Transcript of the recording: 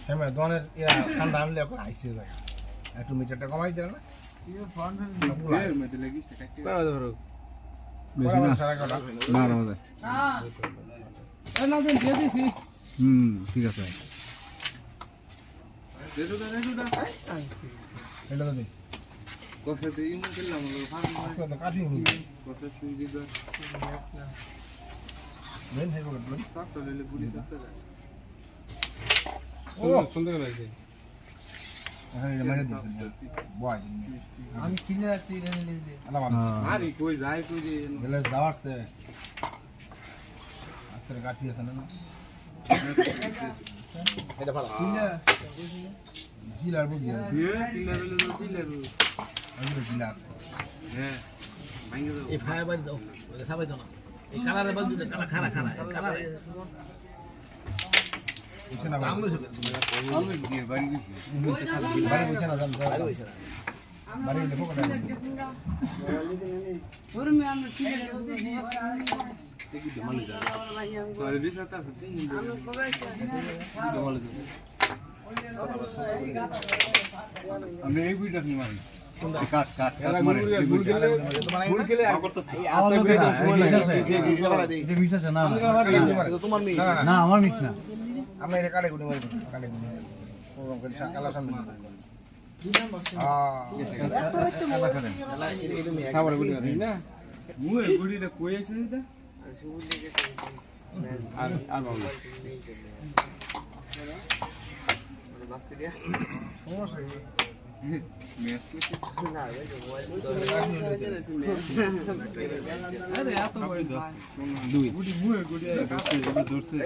হ্যাঁ দোকানের ঠান্ডা আনলে এখন আইসে যায় একটু মিটারটা কমাই দেয় না ঠিক আছে এটা তো দিই কাঠি মেন হেব সুন্দর লাগছে আমি কিনে রাখছি আরে কই যায় কই যে যাওয়ারছে আজকের কাঠি আছে না এটা ভালো জিলার বুঝি জিলার হ্যাঁ ভাঙে দাও এই ফায়ার বাদ দাও ওটা সাবাই দাও না এই কালারে বাদ দিলে কালা খারা খারা কালার বুঝছে না বাংলাদেশ আমি দিয়ে বাড়ি গেছি বাড়ি বুঝছে না জান বাইরে হইছে না বাড়ি দেখো কটা সরি দিছাতা তিন আমি এই বুইটা কি মারি কাট কাট কাট মারি গুল গেলে করতেছি আওয়াজ হবে না এটা মিস আছে না তোমার মেয়ে না আমার মিস না আমরা এটা কাটে গুটি মারি কাটে গুটি প্রোগ্রাম করে কালা সামনে সাবরে গুলি না মুয়ে গুলিটা কই আছে এটা আর আর বাবা মেস আরে এত বড় দোষ দুই গুলি মুয়ে গুলি ধরছে